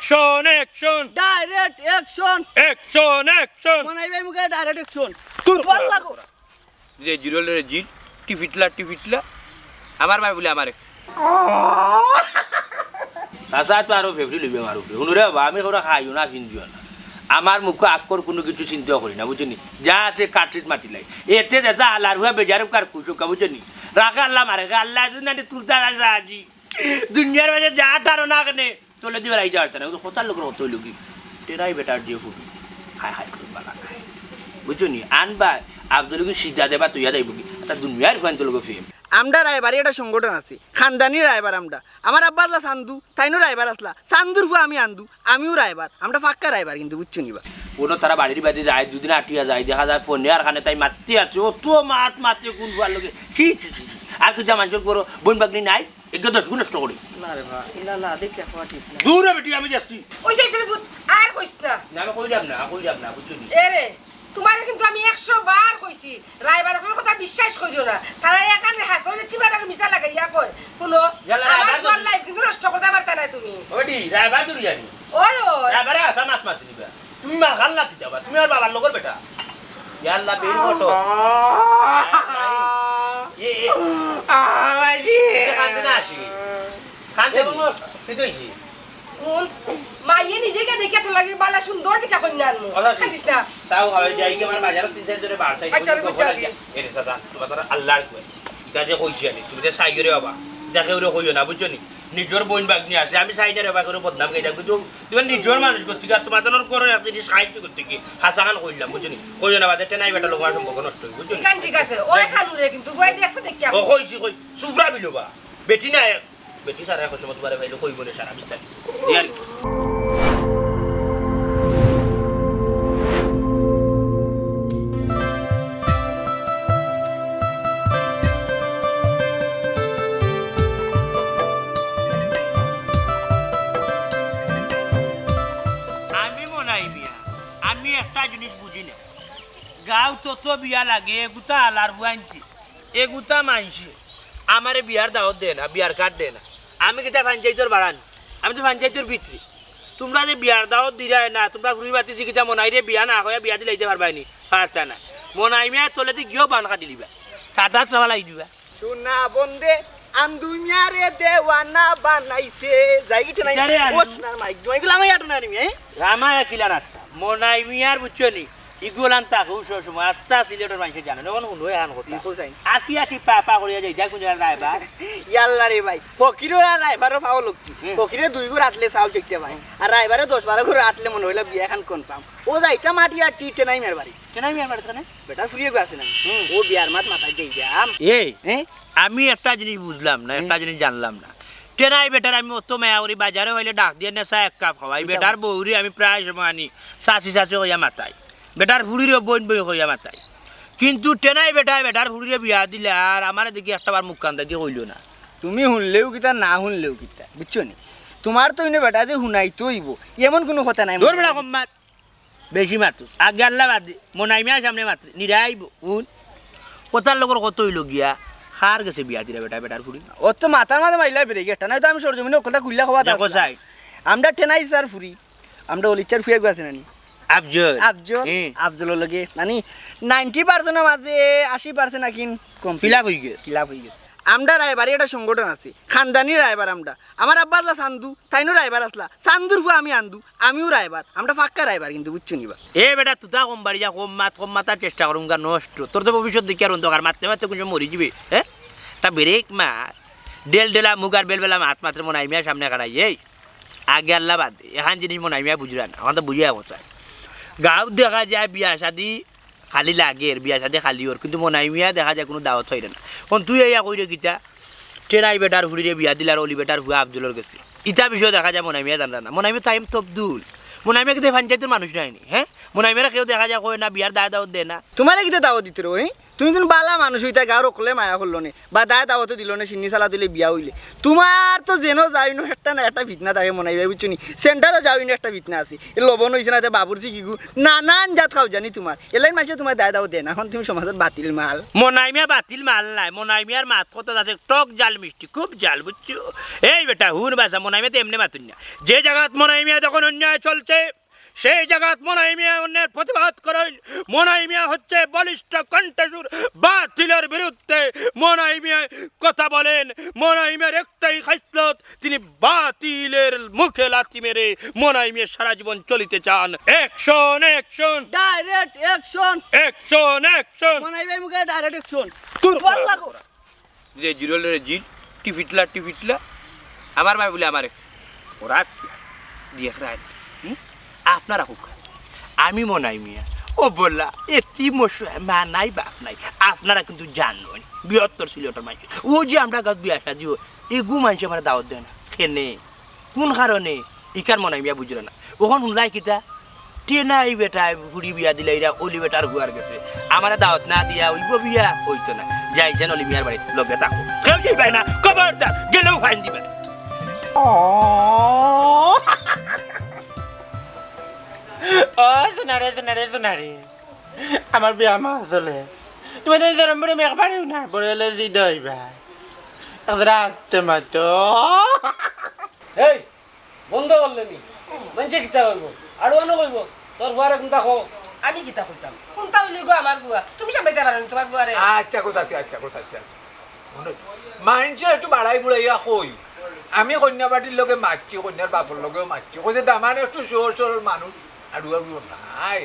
Action action direct action action action মনাই ভাই মুখে ডাইরেক্ট অ্যাকশন তোর তোর লাগো যে জিরোলে জিল টিফিটলা আমার ভাই বলে আমারে চাচা তো আরো ফেভারিট লইবে আমার উপরে শুনুরে বাবা আমি কোনো খাইও না চিন্তিও না আমার মুখে আকর কোনো কিছু চিন্তাও করি না বুঝলি যা আছে কাট্রিট মাটি লাই এতে দেখা আল্লাহর হুয়া বেজারে কার কুচুকা বুঝলি রাখা আল্লাহ মারে আল্লাহ যদি তুলতা আসা আজি দুনিয়ার মাঝে যা তারো না কেনে চলে দিবে রাই যাওয়ার না কোথার লোকের অত লোক টেরাই বেটার দিয়ে ফুটু হাই করে বালা খায় বুঝলি আনবা আবদুলকে সিধা দেবা তুইয়া যাইব কি তা দুনিয়ার ফান তোর লোক ফেম আমরা রায়বাড়ি একটা সংগঠন আছে খানদানি রায়বার আমরা আমার আব্বা আসলা সান্দু তাইনো রায়বার আসলা সান্দুর ফুয়া আমি আন্দু আমিও রায়বার আমরা ফাক্কা রায়বার কিন্তু বুঝছো নিবা কোনো তারা বাড়ির বাড়ি যায় দুদিন আটিয়া যায় দেখা যায় ফোনে আর খানে তাই মারতে আছে ও তো মারতে কোন ফুয়ার লোকে ছি আর কিছু মানুষের বড় বোন বাগনি নাই এগুলো 10 গুণ নষ্ট করি না রে ভাই ইলা না দেখতে পাওয়া ঠিক না দূরে বেটি আমি যাচ্ছি ওই সেই ফুট আর কইছ না না আমি কই যাব না বুঝছো নি এরে তোমার কিন্তু আমি 100 বার কইছি রাইবার কোন কথা বিশ্বাস কইরো না তারা এখানে হাসলে কিবা টাকা মিছা লাগাইয়া কই শুনো আমার লাইফ কিন্তু নষ্ট করতে পারতা না তুমি ওটি রাইবার দূর জানি ওই ওই রাইবারে আসা মাছ মারতে দিবা তুমি মার খাল লাগতে যাবা তুমি আর বাবার লগর বেটা ইয়াল্লা বেল ফটো এ আমাজি কান্দে না আসি কান্দে তুই তুইছি কোন মাইয়ে নিজেকে দেখে তো লাগে বালা সুন্দর দিকা কইনা আনমু খাইছ না তাও হবে যাই কি আমার বাজারে 3-4 জনে বার চাই এর সাদা তোমার তারা আল্লাহর কই এটা যে কইছি আমি তুমি যে সাই করে বাবা দেখে ওরে কইও না বুঝছো নি নিজর বোন বাগনি আছে আমি সাইডে রেবা করে বদনাম গাই যাবো তুমি নিজর মানুষ করতে আর তোমার জন্য করে এক জিনিস সাহায্য করতে কি হাসাখান কইলাম বুঝছো নি কইও না বাদে টেনাই বেটা লোক সম্পর্ক নষ্ট হই বুঝছো নি কান ঠিক আছে ওই খানুরে কিন্তু বই দেখছ দেখিয়া ও কইছি কই সুফরা বিলোবা বেটি না বেটি সারা কইছ মত বারে ভাইলো কইব না সারা বিস্তার ইয়ার আমি একটা জিনিস বুঝি না গাঁও তত বিয়া লাগে এগুতা আলার বুয়াইছি এগুতা মানছি আমারে বিয়ার দাওয়াত দে না বিয়ার কার্ড দে না আমি কিতা পঞ্চায়েতের বাড়ান আমি তো পঞ্চায়েতের ভিতরে তোমরা যে বিয়ার দাওয়াত দিরাই না তোমরা ঘুরি বাতি যে কিতা মনাই রে বিয়া না হয়ে বিয়া দিলে যাইতে পারবাই নি পারতা না মনাই মিয়া তলেতে গিয়েও বান কাটি দিবা সাত আট চাওয়া লাগি দিবা সোনা বন্দে আন্দুমিয়ারে দেওয়ানা বানাইছে যাইতে নাই ওছনার মাইক জমাইগুলো আমি আটো না রে রামা কিলা রাস্তা মনাই মিয়ার বুঝছো নি ইগুলান তাকে সময় আচ্ছা সিলেটের মানুষ জানে না কোনো কোনো হান কথা আতি আতি পা করিয়া যাই যা কোন রাইবার ইয়াল্লা রে ভাই ফকিরের আর রাইবারও পাও লোক ফকিরে 2 গুড় আটলে চাউল দেখতে পাই আর রাইবারে 10-12 গুড় আটলে মনে হইলা বিয়া খান কোন পাম ও যাইতা মাটি আর টি টেনাই মের বাড়ি কেনাই মিয়ার বাড়ি কেন বেটা ফুরিয়ে গেছে না ও বিয়ার মাত মাথায় দেই দাম এই আমি একটা জিনিস বুঝলাম না একটা জিনিস জানলাম না টেনাই বেটার আমি অত মায়াউরি বাজারে হইলে ডাক দিয়ে নেশা 1 কাপ খাওয়াই বেটার বউরি আমি প্রায় সময় আনি চাচি হইয়া মাতাই বেটার ফুড়িরে বইন বই হইয়া মাতাই কিন্তু টেনাই বেটার ফুড়িরে বিয়া দিলে আর আমার দেখি একটা বার মুখ কান্দা দিয়ে হইল না তুমি শুনলেও কিতা না শুনলেও কিতা বুঝছো নি তোমার তো ইনে বেটা যে শুনাই তৈব এমন কোনো কথা নাই তোর বেটা কম মাত বেশি মাত আগে আল্লাহ বাদ মনাই মিয়া সামনে মাত্র নিরাইব উন কোথার লোকের কত হইল গিয়া হার গেছে বিয়া দিলে বেটার ফুড়ি ও তো মাথার মাথা মাইলা বেরে গেটা নাই তো আমি সরজমিনে কথা কুইলা খাওয়া দেখো চাই আমরা টেনাই স্যার ফুরি আমরা অলিচার ফুয়ে গেছে নানি আফজল লগে নানি 90% এর মাঝে 80% নাকি কম ফিলাপ হই গেছে আমরা রায়বাড়ি একটা সংগঠন আছে খানদানি রায়বার আমরা আমার আব্বা আসলা সান্দু তাইনো রায়বার আসলা সান্দুর ফুয়া আমি আন্দু আমিও রায়বার আমরা ফাক্কা রায়বার কিন্তু বুঝছো নিবা এ বেটা তুতা কম বাড়ি যা কম মাতার চেষ্টা করুন গা নষ্ট তোর তো ভবিষ্যৎ দেখি আর অন্ধকার মারতে কোন মরি যাবে হ্যাঁ তা বেরেক মা ডেলা মুগার বেলবেলা মাত মাত্র মনাই মিয়া সামনে কাটাই এই আগে আল্লাহ বাদ এখান জিনিস মনাই মিয়া বুঝরা না এখন তো বুঝিয়া কথা গাঁও দেখা যায় বিয়া শাদি খালি লাগে বিয়া শাদি খালি ওর কিন্তু মনাই মিয়া দেখা যায় কোনো দাওয়াত হয় না কোন তুই এয়া কইরে কিতা টেনাই বেটার ফুড়িরে বিয়া দিলার অলি বেটার ফুয়া আব্দুলের গেছে ইটা বিষয় দেখা যায় মনাই মিয়া জানা না মনাই মিয়া টাইম তো আব্দুল মনাই মিয়া কিন্তু পঞ্চায়েতের মানুষ নাইনি হ্যাঁ মনাই মিয়া কেউ দেখা যায় কই না বিয়ার দাওয়াত দে না তোমার কিতা দাওয়াত দিতে রো তুমি তুমি বালা মানুষ হইতা গাঁও রকলে মায়া করলো নে বা দায় দাওয়াতে দিল না সিন্নি সালা দিলে বিয়া হইলে তোমার তো যেন যাইনো একটা না একটা ভিতনা থাকে মনে হয় বুঝছো নি সেন্টারও যাওইনো একটা ভিতনা আছে এ লবণ হয়েছে না বাবুর শিকিগু নানান জাত খাও জানি তোমার এলাই মাসে তোমার দায় দাও দেন এখন তুমি সমাজের বাতিল মাল মনাইমিয়া বাতিল মাল নাই মনাইমিয়ার মাত কত যাতে টক জাল মিষ্টি খুব জাল বুঝছো এই বেটা হুন বাসা মনাইমিয়া তো এমনি মাতুন না যে জায়গাত মনাইমিয়া যখন অন্যায় চলছে সেই জায়গাত মনাইমিয়া অন্যের প্রতিবাদ করেন মনাইমিয়া হচ্ছে বলিষ্ঠ কণ্ঠসুর বাতিলের বিরুদ্ধে মনাইমিয়া কথা বলেন মনাইমিয়ার একটাই খাসলত তিনি বাতিলের মুখে লাথি মেরে মনাইমিয়া সারা জীবন চলিতে চান action action direct action action action মনাই ভাই মুখে ডাইরেক্ট অ্যাকশন তোর বল লাগো রে জিরো রে জি টিফিটলা আমার ভাই বলে আমার ওরা দেখ রায় আপনারা খুব কাছে আমি মনাই মিয়া ও বললা এটি মশাই মা নাই বাপ নাই আপনারা কিন্তু জানবেন বৃহত্তর সিলেটের মানুষ ও যে আমরা গাছ বিয়া সাজিও এগু মানুষ আমার দাওয়াত দেয় না খেনে কোন কারণে ইকার মনাই মিয়া বুঝলো না ওখান শুনলাই কিতা টেনাই বেটা ঘুরি বিয়া দিলে এরা অলি বেটার গুয়ার গেছে আমার দাওয়াত না দিয়া ওইব বিয়া হইতো না যাইছেন অলি মিয়ার বাড়ি লগে থাকো কেউ যাইবে না খবরদার গেলেও ফাইন দিবে নারে আমার বিয়া মা চলে তুমি তো জরম বড় মেঘ পারিও না বড় হলে জি দইবা রাখতে মাতো এই বন্ধ করলেনি মানুষে কিতা কইব আরো অন্য কইব তোর বুয়ারে কোনটা কো আমি কিতা কইতাম কোনটা হইলি গো আমার বুয়া তুমি সামলাইতে পারো না তোমার বুয়ারে আচ্ছা মানুষে একটু বাড়াই বুড়াইয়া কই আমি কন্যা পার্টির লগে মারছি কন্যার বাপর লগেও মারছি কইছে দামান একটু সহর মানুষ আড়ু নাই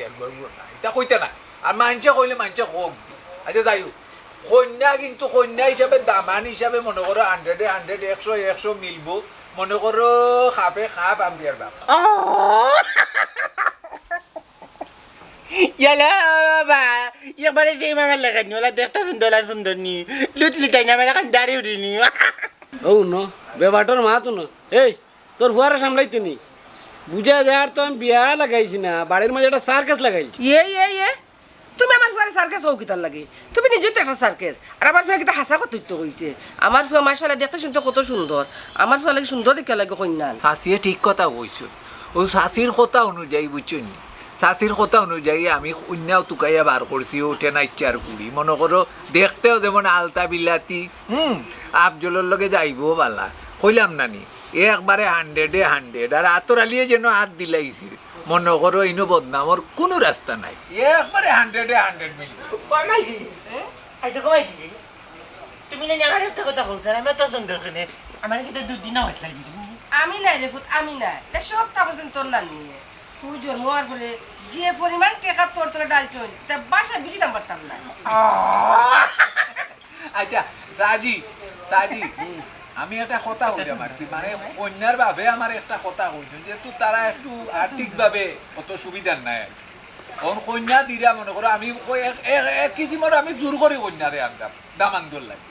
এটা কইতে না আর মানুষে কইলে মানুষে হোক আচ্ছা যাই হোক কন্যা কিন্তু কন্যা হিসাবে দামান হিসাবে মনে করো 100 100 মিলবো মনে করো খাপে খাপ আমি আর বাপ ইয়ালা বাবা একবারে যে মামার লাগানি ওলা দেখতে সুন্দর নি লুটলি তাই না মেলা দাঁড়িয়ে উঠিনি ও ন বেবাটোর মা তো ন এই তোর বুয়ারে সামলাইতে নি বুঝা যার তো আমি বিয়া লাগাইছি না বাড়ির মাঝে একটা সার্কাস লাগাইছি এ তুমি আমার ফুয়ারে সার্কাস হও কিতার লাগে তুমি নিজেও তো একটা সার্কাস আর আমার ফুয়া কিতা হাসা কত তো কইছে আমার ফুয়া মাশাআল্লাহ দেখতে শুনতে কত সুন্দর আমার ফুয়া লাগে সুন্দর দেখে লাগে কন্যা শাশিয়ে ঠিক কথা কইছো ও শাশির কথা অনুযায়ী বুঝছেন শাশির কথা অনুযায়ী আমি কন্যাও টুকাইয়া বার করছি ওঠে না ইচ্ছার পুরি মনে করো দেখতেও যেমন আলতা বিলাতি আফজলের লগে যাইবো বালা কইলাম নানি একবারে 100 আর আতরালিয়ে যেন হাত দিলাইছি মনে করো ইনো বদনামর কোনো রাস্তা নাই একবারে 100 মিলবে আইতো কমাই দিলি তুমি না আমার একটা কথা বলতে আমি তো সুন্দর করে আমার কিন্তু দুদিন হইত লাগি আমি নাই রে ফুট আমি নাই এটা সব তাকছেন তোর না নিয়ে তুই জন্ম হওয়ার পরে যে পরিমাণ টাকা তোর তোর ডালছন তা বাসায় বুঝি দাম পারতাম না আচ্ছা সাজি আমি একটা কথা কইলাম আর কি মানে কন্যার ভাবে আমার একটা কথা কইছেন যেহেতু তারা একটু আর্থিকভাবে অত সুবিধার নাই কোন কন্যা দিরা মনে করো আমি এক কিসিমর আমি জোর করি কন্যারে আনতাম দামান দোল লাগে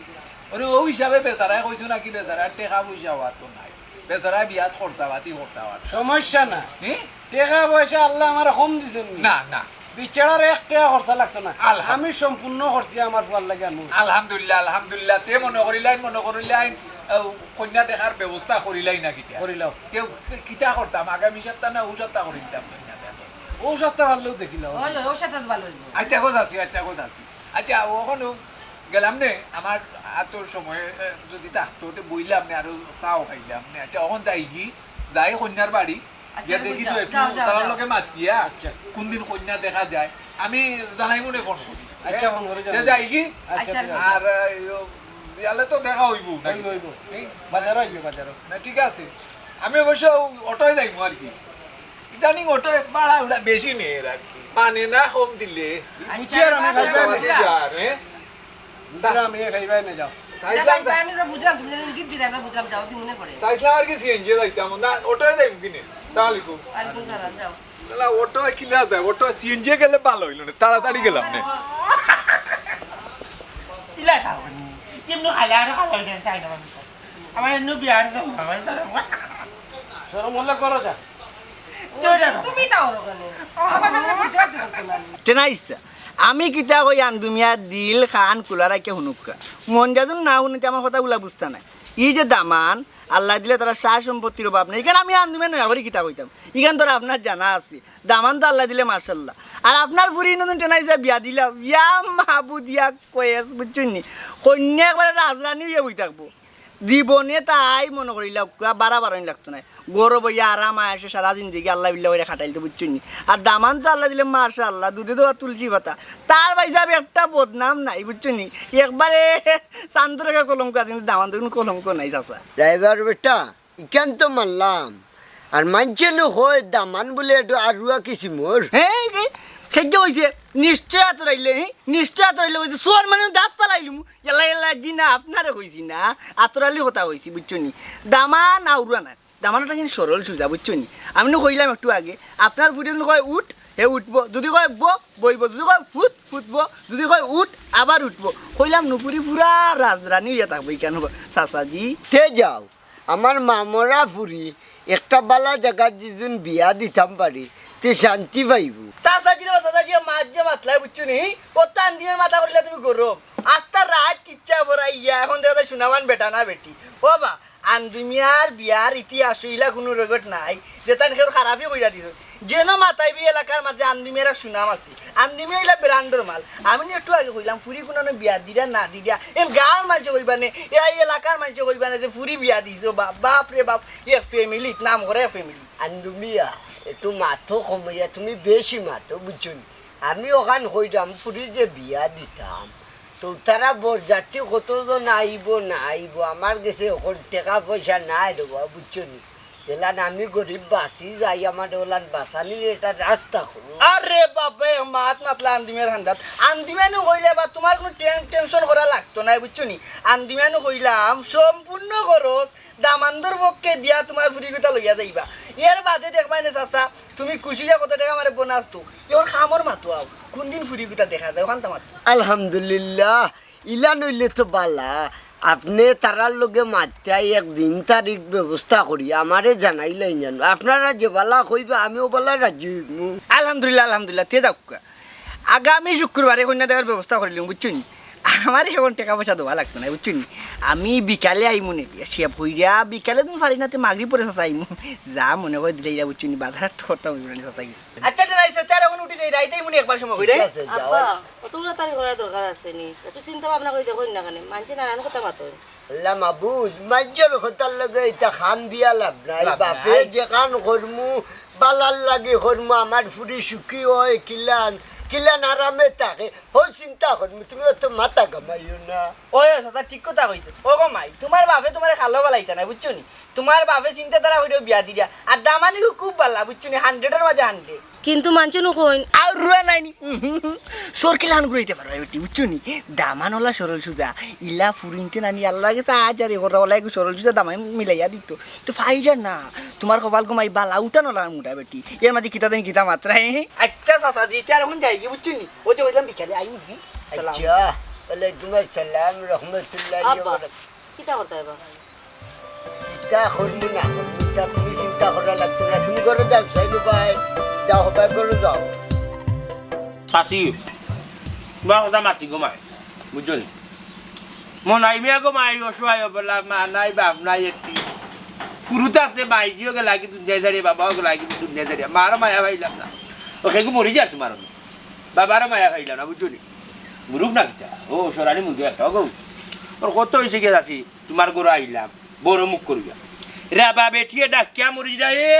ওরে ওই হিসাবে বেচারায় কইছো নাকি বেচারা টেকা পয়সা হওয়ার তো নাই বেচারা বিয়াত খরচাপাতি করতে হওয়ার সমস্যা না টাকা পয়সা আল্লাহ আমার কম দিছেন না বিচারার এক টাকা খরচা লাগতো না আমি সম্পূর্ণ খরচি আমার ফুয়ার লাগে আনু আলহামদুলিল্লাহ তে মনে করিলাইন কন্যা দেখার ব্যবস্থা করিলাই না কিতা করিলাও কেউ কিতা করতাম আগামী সপ্তাহ না ও সপ্তাহ করি দিতাম কন্যা দেখা ও সপ্তাহ ভালো দেখিলাম হলো ও সাথে ভালো হইলো আচ্ছা আছি আচ্ছা ওখানে গেলাম নে আমার আতর সময় যদি থাকতো তো বইলাম নে আরো চাও খাইলাম নে আচ্ছা ওখান যাই কন্যার বাড়ি যে দেখি তো একটু তার লগে মাতিয়া আচ্ছা কোনদিন কন্যা দেখা যায় আমি জানাই মনে ফোন করি আচ্ছা ফোন করে যাই কি আচ্ছা আর ইয়ালে তো দেখা হইব বাজারও না ঠিক আছে আমি অবশ্য অটোয় যাইমু আর কি ইদানিং অটো ভাড়া উড়া বেশি নেই আর কি মানে না কম দিলে আমি খাইবাই না যাও চাইছিলাম আর কি সিএনজি যাইতাম না অটোয় যাইম কিনে অটো কিলা যায় অটো সিএনজি গেলে ভালো হইল না তাড়াতাড়ি গেলাম না ইলা খাও কেমন খাইলা আর খালাই দেন তাই না আমার এন্ন বিয়ার দাও আমার সরম হলে করো যা তুমি তাও ওখানে আমার ভিতরে করতে না টেনা ইচ্ছা আমি কিতা কই আন্দুমিয়া দিল খান কুলা রাখে হুনুকা মন যাদুন না শুনিতে আমার কথাগুলা বুঝতে নাই এই যে দামান আল্লাহ দিলে তারা সাহ সম্পত্তির অভাব নেই এখানে আমি আন্দুমিয়া নয় আবারই কিতা কইতাম এখান তোরা আপনার জানা আছে দামান তো আল্লাহ দিলে মার্শাল্লাহ আর আপনার ফুরি নতুন টেনাইছে বিয়া দিলাম ইয়া মাহবুদ ইয়া কয়েস বুঝছেন নি কন্যা একবারে রাজরানি হয়ে বই থাকবো জীবনে তাই মনে করিলা বাড়াবাড়ি লাগতো না গৌরব ইয়া আরাম আসে সারা জিন্দিগি আল্লাহ বিল্লাহ করে খাটাইতে বুঝছেন নি আর দামান তো আল্লাহ দিলে মার্শা আল্লাহ দুধে দেওয়া তুলসী পাতা তার ভাই যাবে একটা বদনাম নাই বুঝছেন নি একবারে শান্ত রেখা কলঙ্ক আছে কিন্তু দামান তো কোনো কলঙ্ক নাই চাচা ড্রাইভার বেটা ইখান তো মানলাম আর মানছে হয় দামান বলে একটু আরুয়া কিছু মোর হ্যাঁ খেয়ে হয়েছে নিশ্চয় আতরাইলে নিশ্চয় আতরাইলে হয়েছে সোয়ার মানে দাঁত পালাইলুম এলা এলা জি না আপনারে কইছি না আতরালি কথা কইছি বুঝছো নি দামান আউরা না দামানটা কিন্তু সরল সুজা বুঝছো নি আমি কইলাম একটু আগে আপনার ফুটে কয় উঠ হে উঠবো যদি কয় বইব যদি কয় ফুটবো যদি কয় উঠ আবার উঠবো কইলাম নুপুরি পুরা রাজরানি হইয়া থাকবো কেন চাচাজি তে যাও আমার মামরা ফুরি একটা বালা জায়গা যেদিন বিয়া দিতাম পারি তে শান্তি পাইব চাচাজি মাছ যে মাতলাই বুঝছো নি কত আন্দিমের মাথা করলে তুমি গরম আস্তা রাত কিচ্ছা ভরা ইয়া এখন দেখা শুনাবান বেটা না বেটি ও বা আন্দুমিয়ার বিয়ার ইতিহাস ইলা কোনো রেকর্ড নাই যে তাই কেউ খারাপই কইরা দিছ যেন মাথায় বি এলাকার মাঝে আন্দিমিয়ার সুনাম আছে আন্দিমিয়া ইলা ব্রান্ডর মাল আমি একটু আগে কইলাম ফুরি কোনো বিয়া দিরা না দিরা এর গাঁর মানুষ কইবানে এই এলাকার মানুষ কইবানে যে ফুরি বিয়া দিছো বাপ রে বাপ এ ফ্যামিলি নাম করে ফ্যামিলি আন্দুমিয়া একটু মাথো কমাইয়া তুমি বেশি মাথো বুঝছো নি? আমি ওখান হইতাম ফুরি যে বিয়া দিতাম তো তারা বরযাত্রী কতজন আইব আমার কাছে ওখান টাকা পয়সা নাই দেবো বুঝছো নি এলান আমি গরিব বাঁচি যাই আমার ওলান বাঁচানির এটা রাস্তা হলো আরে বাপে মাত মাতলা আন্দিমের হান্দাত আন্দিমানু কইলে বা তোমার কোনো টেনশন করা লাগতো না বুঝছো নি আন্দিমানু কইলাম সম্পূর্ণ খরচ দামান্দর পক্ষে দিয়া তোমার ফুরি কথা লইয়া যাইবা এর বাদে দেখবাই না চাচা তুমি খুশি যা কত টাকা আমার বোনাস তো এবার খামর মাতো আও কোন দিন ফুরি কথা দেখা যায় ওখান তামাত আলহামদুলিল্লাহ ইলা নইলে তো বালা আপনি তারার লগে মাত্রাই একদিন তারিখ ব্যবস্থা করি আমারে জানাইলেন জানো আপনারা যে বালা কইবা আমিও বালা রাজি হইমু আলহামদুলিল্লাহ তে যাক আগামী শুক্রবারে কন্যা দেওয়ার ব্যবস্থা করিলাম বুঝছো নি আমার এখন টাকা পয়সা দেওয়া লাগতো না বুঝছো নি আমি বিকালে আইমু নাকি সে ভইরা বিকালে তুমি পারি না তো মাগরি পরে চাচা আইমু যা মনে করে দিলে ইয়া বুঝছো নি বাজার তো করতাম চাচা গেছে আচ্ছা রাইছে তার এখন উঠে যাই রাইতেই মনে একবার সময় হইরে আছে যাও আব্বা অতগুলো তারিখ করার দরকার আছে নি একটু চিন্তা ভাবনা করে দেখুন না কেন মানছি না নানান কথা মাতো আল্লাহ মাবুদ মাজ্জর হতার লগে এটা খান দিয়া লাভ নাই বাপে যে কান করমু বালার লাগে করমু আমার ফুরি সুখী হয় কিলান আরামে থাকে ও চিন্তা করমু তুমি তো মাথা ঘামাইও না ওই চাচা ঠিক কথা কইছো ও গো মাই তোমার বাপে তোমার খালো বালাইতা না বুঝছো নি তোমার বাপে চিন্তা তারা হইলো বিয়া দিরা আর দামানি খুব ভালো বুঝছো নি 100-এর মাঝে 100 কিন্তু মানছি নকইন আর রুয়া নাইনি সরকিল হান ঘুরাইতে পারো বেটি বুঝছো নি দামানওয়ালা সরল সুজা ইলা ফুরিনতে নানি আল্লাহ গেছে আজ আর ওরা সরল সুজা দামাই মিলাইয়া দিত তো ফাইডার না তোমার কপাল কমাই বালা উঠানোলা মুটা বেটি এর মাঝে কিতা দেন কিতা মাত্রায় আচ্ছা চাচা দিতে আর এখন যাই বুঝছো নি ও যে হইলাম বিকালে আইমু আচ্ছা ওয়ালাইকুম আসসালাম রহমতুল্লাহি ওয়া আব্বা বারাকাতুহু কিটা করতে হবে চিন্তা করমু না করমু তা তুমি চিন্তা করা লাগতো না তুমি করে যাও সাইদু ভাই যাও হবে করে যাও চাচি বা কথা মাতি গোমাই বুঝছো নি মন আইমিয়া গোমাই অসহায় বলা মা নাই বাপ নাই একটি ফুরুতাতে মাইজিও গে লাগি দুনিয়া ছাড়িয়ে বাবাও গে লাগি দুনিয়া ছাড়িয়ে মারও মায়া ভাইলাম না ও খেগু মরি যা তোমার বাবারও মায়া ভাইলাম না বুঝছো নি মুরুখ না কিতা ও সরানি মুরগি একটা গো ওর কত হয়েছে গে আছি তোমার গরু আইলাম বড় মুখ করিয়া রাবা বেটিয়ে ডাকিয়া মরি যা এ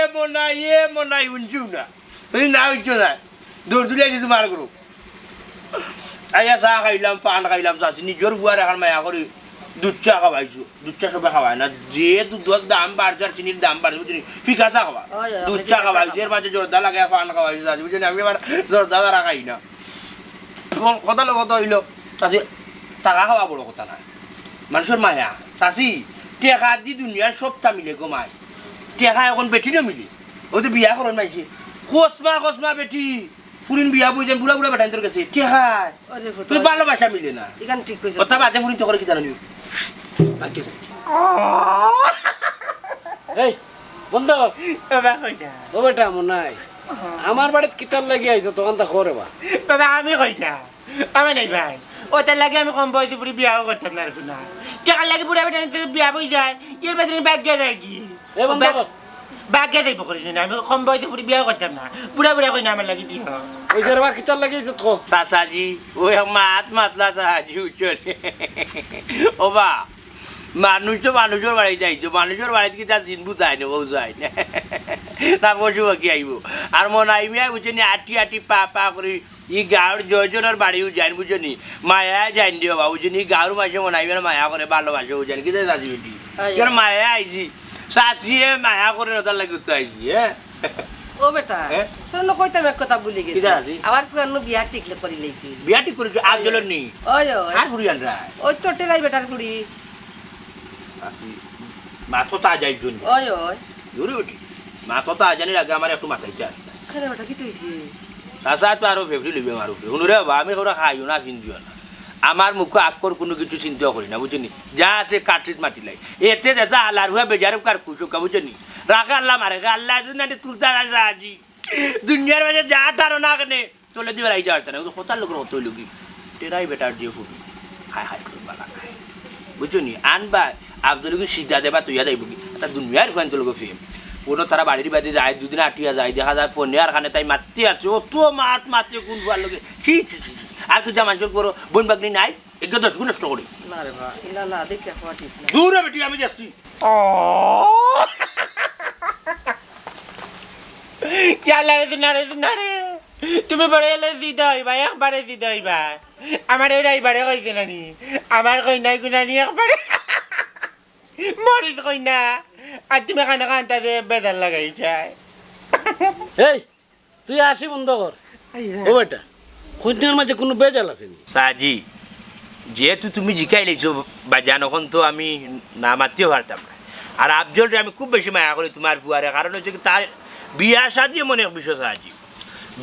মনাই উঞ্চু না তুই না উঞ্চু না দৌড় তুলে গেছি তোমার গরু আইয়া চাহ খাইলাম পান খাইলাম চাচ্ছি নিজের বুয়ার এখন মায়া করি দুধ চা খাওয়াইছো দুধ চা সবাই খাওয়ায় না যে দুধের দাম বাড়ছে আর চিনির দাম বাড়ছে বুঝলি ফিকা চা খাওয়া দুধ চা খাওয়াইছো এর মাঝে জোরদা লাগে পান খাওয়াইছো চাচ্ছি বুঝলি আমি আবার জোরদা দ্বারা খাই না কথা কত হইলো চাষি টাকা খাওয়া বড় কথা না মানুষের মায়া চাষি টেকা দি দুনিয়ার সবটা মিলে কমায় টেকা এখন বেটিও মিলে ও তো বিয়া করেন মাইছে কসমা বেটি ফুরিন বিয়া বইছেন বুড়া বুড়া বেটাই তোর কাছে টেকায় তুই ভালোবাসা মিলে না এখান ঠিক কইছো কথা বাদে ফুরিন তো করে কি জানি ভাগ্য এই বন্ধ ও বেটা মনে নাই আমার বাড়িতে কিতার লাগি আইছো তখন তা করে বা বাবা আমি কইতা আমি নাই ভাই ওটার লাগে আমি কম বয়সে পুরি বিয়াও করতাম না শোনা টাকার লাগে পুরা বেটা বিয়া বই যায় এর ভেতরে ভাগ্য যায় কি এ বন্ধ কর। ভাগ্য যাইব করি না আমি কম বয়সে পুরি বিয়াও করতাম না বুড়া বুড়া কই না আমার লাগি দিও ওই যে বা কিতার লাগি আইছো তো চাচাজি ওই মাত মাতলা চাচাজি উঠছে ও বা মানুষ তো মানুষের বাড়ি যাইছো মানুষের বাড়িতে কি তার দিন বুঝায় না বউ যায় না তা বসু কি আইব আর মনে আইমি বুঝছি নি আটি আটি পা পা করে ই গাঁৱৰ জয়জনৰ বাড়িও যাইন বুঝনি মায়া যাইন দিও বা বুঝনি গাঁৱৰ মাসে মনে আইমি মায়া করে ভালোবাসে বুঝনি কি চাচি বেটি কেন মায়া আইছি চাচিয়ে মায়া করে নতার লাগে তো আইছি হ্যাঁ ও বেটা হ্যাঁ? তোর ন কইতাম এক কথা ভুলে গেছি কিতা আছে? আবার পুরানো বিয়া টিকলে করি লইছি বিয়া ঠিক করে আজলের নি ওই ওই আর ফুরিয়ান রায় ওই তো টেলাই বেটার ফুড়ি মাথো তা যাই জন্য ওই ওই জোরে বেটি মাথো তা জানি আগে আমার একটু মাথায় চাষ খারে বেটা কি তুইছি তাছাড়া তো আরো ফেভারিট লিবে আমার উপরে শুনুরে বাবা আমি ওরা খাইও না চিন্তিও না আমার মুখে আকর কোনো কিছু চিন্তাও করি না বুঝলি যা আছে কাটরিট মাটি লাই এতে দেখা আল্লাহর হুয়া বেজারে কার কুচুকা বুঝলি রাখা আল্লাহ মারে আল্লাহ না তুলতা আজি দুনিয়ার মাঝে যা তারো না কেনে চলে দিবে রাই যাওয়ার না কোথার লোকের অত লোকি টেরাই বেটার দিয়ে ফুটু খাই খাই করে বালা খায় বুঝলি আনবা আবদুলকে সিদ্ধা দেবা তুইয়া যাইব কি তা দুনিয়ার ফোন তোলকে ফেম কোনো তারা বাড়ির বাড়ি যায় দুদিন আটিয়া যায় দেখা যায় ফোনে আর খানে তাই মারতে আছে ও তো মাতে কোন ভার লোকে ঠিক আর কিছু মানুষের করো বোন বাগনি নাই এগুলো 10 গুণ নষ্ট করি না রে বা না না দেখে খাওয়া ঠিক না দূরে বেটি আমি যাচ্ছি তুমি বড় এলে জিদা হইবা একবারে জিদা হইবা আমার ওরা এইবারে কইছে নানি আমার কইনাই গুনানি একবারে মরিস কইনা আর তুমি কানে কান্তা যে বেজার লাগাই যায় এই তুই আসি বন্ধ কর ও বেটা কন্যার মাঝে কোনো বেজাল আছে নি সাজি যেহেতু তুমি জিকাই লেছো বাজান এখন তো আমি না মারতেও পারতাম না আর আফজলরে আমি খুব বেশি মায়া করি তোমার ফুয়ারে কারণ হচ্ছে কি তার বিয়া সাজি মনে এক বিষয় সাজি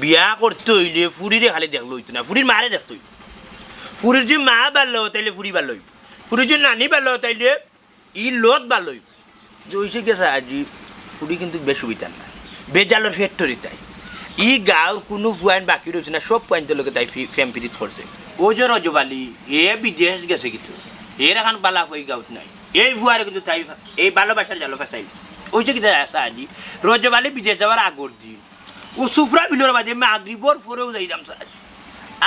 বিয়া করতে হইলে ফুরিরে খালি দেখলো হইতো না ফুরির মারে দেখতে হইতো ফুরির যে মা বাড়লো তাইলে ফুরি বাড়লো হইব ফুরির যে নানি বাড়লো তাইলে ই লোক বাড়লো হইব যে হয়েছে কি সাজি ফুরি কিন্তু বেশ সুবিধার না বেজালোর ফ্যাক্টরি তাই ই গাঁৱৰ কোনো ফুয়াইন বাকি রয়েছে না সব পয়েন্টের তাই ফেম ফিরিত করছে ও যে রজবালি এ বিদেশ গেছে কিছু এর এখন বালা হয়ে গাঁত নাই এই ফুয়ারে কিন্তু তাই এই ভালোবাসার জালো ফেসাই ওই যে কিনা আসা আনি রজবালি বিদেশ যাওয়ার আগর দিন ও সুফরা বিলোর মাঝে মাগরিবর ফরেও যাইলাম সাজি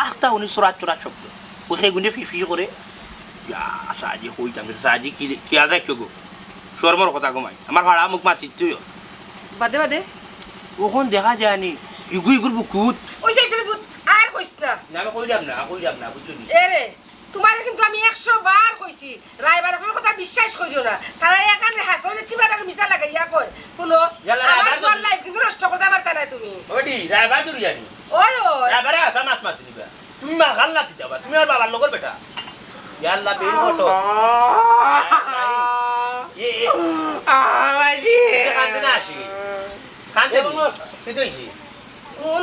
আখটা উনি চোরা চোরা শব্দ ও সেগুনে ফিফি করে সাজি হইতাম সাজি কি খেয়াল রাখিও গো শর্মর কথা কমাই আমার ভাড়া মুখ মাতির তুইও বাদে বাদে ওখন দেখা যায়নি ইগু ইগুর বুকুত ওই সেই ফুট আর কইছ না না আমি কইলাম না বুঝছো এরে তোমার কিন্তু আমি 100 বার কইছি রাইবার কোনো কথা বিশ্বাস করিও না তারা এখানে হাসলে কিবা টাকা মিছা লাগাইয়া কয় শুনো ইয়ালা, আমার রাইবার তোমার লাইফ কিন্তু নষ্ট করতে পারতা না তুমি ওডি রাইবা দুরিয়ানি ওই ওই রাইবারে আসা মাছ মাছ দিবা তুমি মা খাল্লা কি যাবা তুমি আর বাবার লগর বেটা ইয়াল্লা বের ফটো এ আমাজি কান্দে না আসি কান্দে তুই তুইছি কোন